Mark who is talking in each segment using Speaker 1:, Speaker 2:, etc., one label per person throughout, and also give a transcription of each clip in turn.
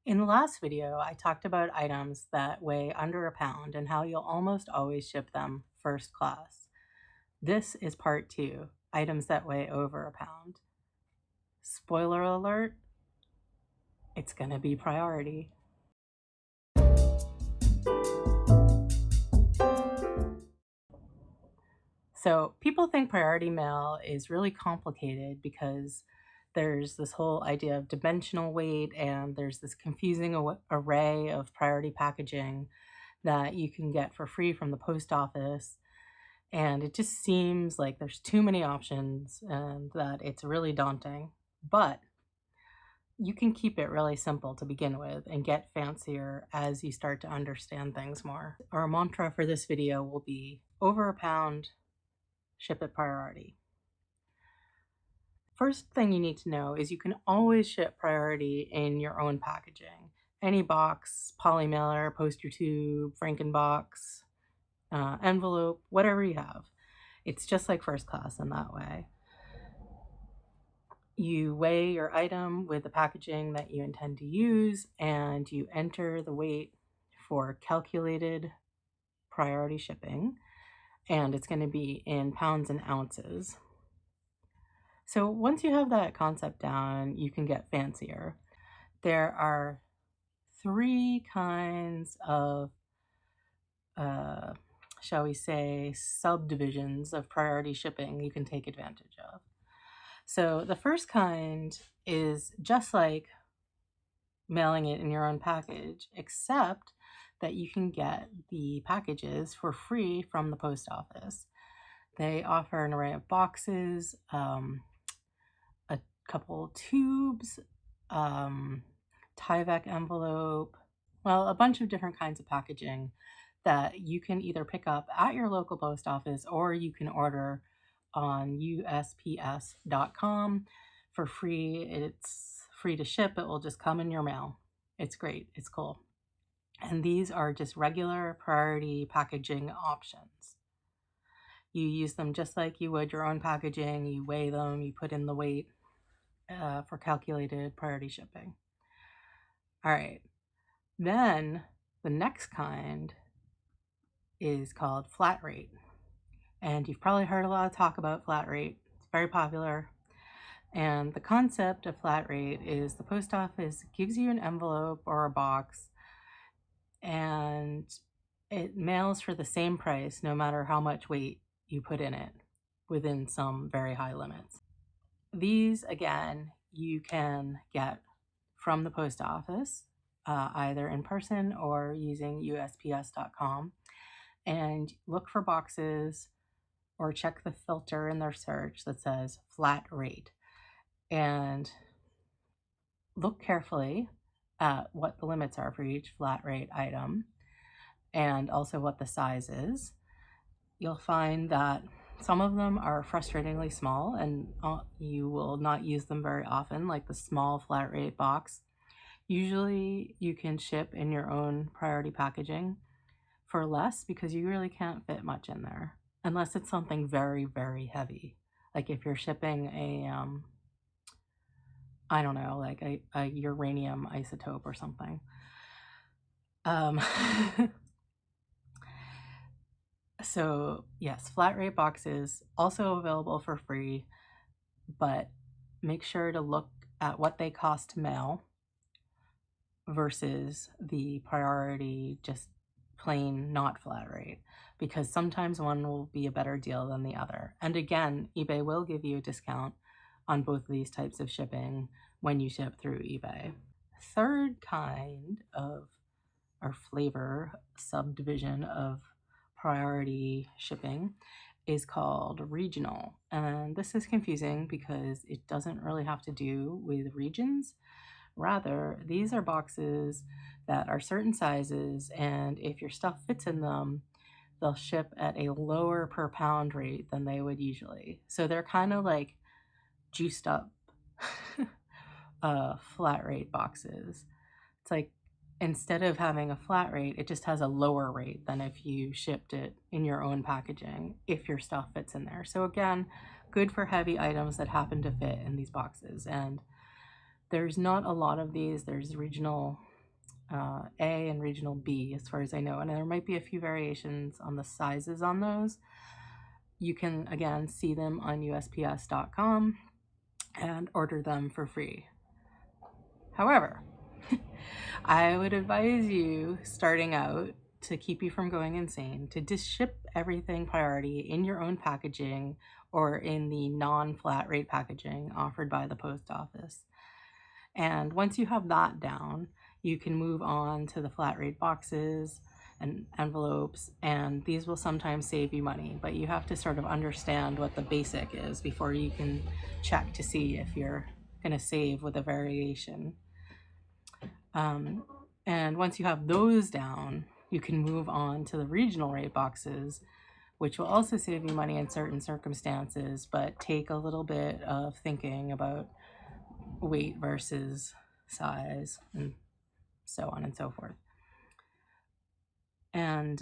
Speaker 1: In the last video, I talked about items that weigh under a pound and how you'll almost always ship them first class. This is part two, items that weigh over a pound. Spoiler alert, it's gonna be priority. So people think priority mail is really complicated because there's this whole idea of dimensional weight and there's this confusing array of priority packaging that you can get for free from the post office. And it just seems like there's too many options and that it's really daunting. But you can keep it really simple to begin with and get fancier as you start to understand things more. Our mantra for this video will be over a pound, ship it priority. First thing you need to know is you can always ship priority in your own packaging. Any box, poly mailer, poster tube, Frankenbox, envelope, whatever you have. It's just like first class in that way. You weigh your item with the packaging that you intend to use and you enter the weight for calculated priority shipping, and it's going to be in pounds and ounces. So once you have that concept down, you can get fancier. There are three kinds of shall we say, subdivisions of priority shipping you can take advantage of. So the first kind is just like mailing it in your own package, except that you can get the packages for free from the post office. They offer an array of boxes, a couple tubes, Tyvek envelope, well, a bunch of different kinds of packaging that you can either pick up at your local post office or you can order on USPS.com for free. It's free to ship. It will just come in your mail. It's great. It's cool. And these are just regular priority packaging options. You use them just like you would your own packaging. You weigh them, you put in the weight for calculated priority shipping. All right. Then the next kind is called flat rate. And you've probably heard a lot of talk about flat rate. It's very popular. And the concept of flat rate is the post office gives you an envelope or a box and it mails for the same price no matter how much weight you put in it within some very high limits. These, again, you can get from the post office, either in person or using USPS.com, and look for boxes or check the filter in their search that says flat rate and look carefully at what the limits are for each flat rate item and also what the size is. You'll find that some of them are frustratingly small and you will not use them very often, like the small flat rate box. Usually you can ship in your own priority packaging for less because you really can't fit much in there unless it's something very, very heavy. Like if you're shipping a, I don't know, like a uranium isotope or something. So yes, flat rate boxes also available for free, but make sure to look at what they cost to mail versus the priority just plain not flat rate, because sometimes one will be a better deal than the other. And again, eBay will give you a discount on both of these types of shipping when you ship through eBay. Third kind of, or flavor subdivision of priority shipping is called regional. And this is confusing because it doesn't really have to do with regions. Rather, these are boxes that are certain sizes, and if your stuff fits in them, they'll ship at a lower per pound rate than they would usually. So they're kind of like juiced up flat rate boxes. It's like instead of having a flat rate, it just has a lower rate than if you shipped it in your own packaging, if your stuff fits in there. So again, good for heavy items that happen to fit in these boxes. And there's not a lot of these. There's regional A and regional B, as far as I know. And there might be a few variations on the sizes on those. You can, again, see them on USPS.com and order them for free. However, I would advise you, starting out, to keep you from going insane, to just ship everything priority in your own packaging or in the non-flat rate packaging offered by the post office. And once you have that down, you can move on to the flat rate boxes and envelopes, and these will sometimes save you money, but you have to sort of understand what the basic is before you can check to see if you're going to save with a variation. And once you have those down, you can move on to the regional rate boxes, which will also save you money in certain circumstances, but take a little bit of thinking about weight versus size and so on and so forth. And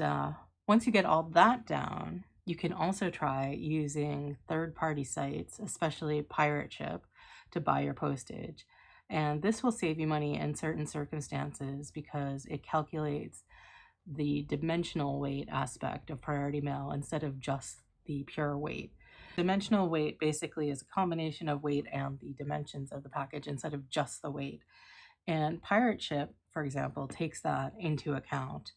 Speaker 1: once you get all that down, you can also try using third-party sites, especially Pirate Ship, to buy your postage. And this will save you money in certain circumstances because it calculates the dimensional weight aspect of priority mail instead of just the pure weight. Dimensional weight basically is a combination of weight and the dimensions of the package instead of just the weight. And Pirate Ship, for example, takes that into account.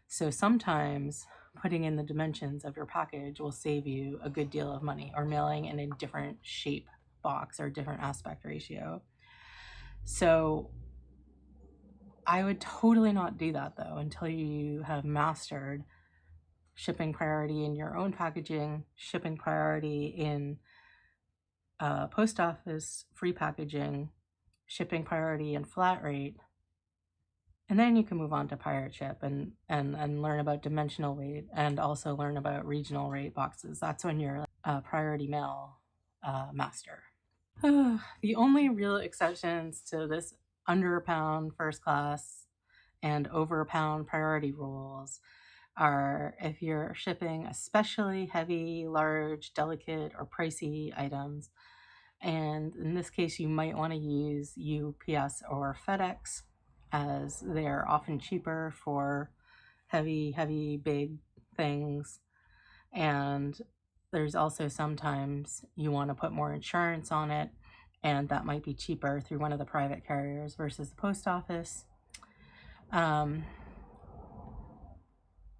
Speaker 1: So sometimes putting in the dimensions of your package will save you a good deal of money, or mailing in a different shape box or different aspect ratio. So I would totally not do that, though, until you have mastered shipping priority in your own packaging, shipping priority in post office free packaging, shipping priority in flat rate. And then you can move on to Pirate Ship and learn about dimensional weight and also learn about regional rate boxes. That's when you're a priority mail master. The only real exceptions to this under a pound first class and over a pound priority rules are if you're shipping especially heavy, large, delicate, or pricey items. And in this case, you might want to use UPS or FedEx, as they're often cheaper for heavy, big things. And there's also sometimes you want to put more insurance on it, and that might be cheaper through one of the private carriers versus the post office.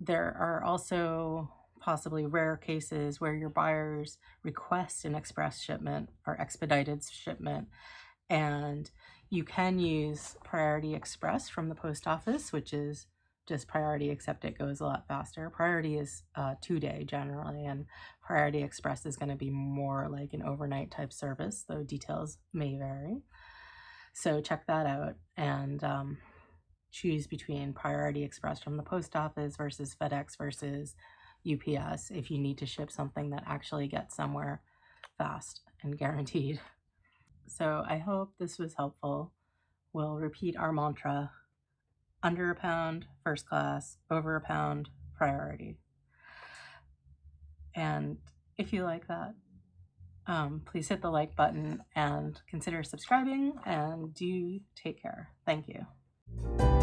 Speaker 1: There are also possibly rare cases where your buyers request an express shipment or expedited shipment, and you can use Priority Express from the post office, which is just Priority, except it goes a lot faster. Priority is 2-day generally, and Priority Express is going to be more like an overnight type service, though details may vary. So check that out and choose between Priority Express from the post office versus FedEx versus UPS if you need to ship something that actually gets somewhere fast and guaranteed. So I hope this was helpful. We'll repeat our mantra: under a pound, first class; over a pound, priority. And if you like that, please hit the like button and consider subscribing, and do take care. Thank you.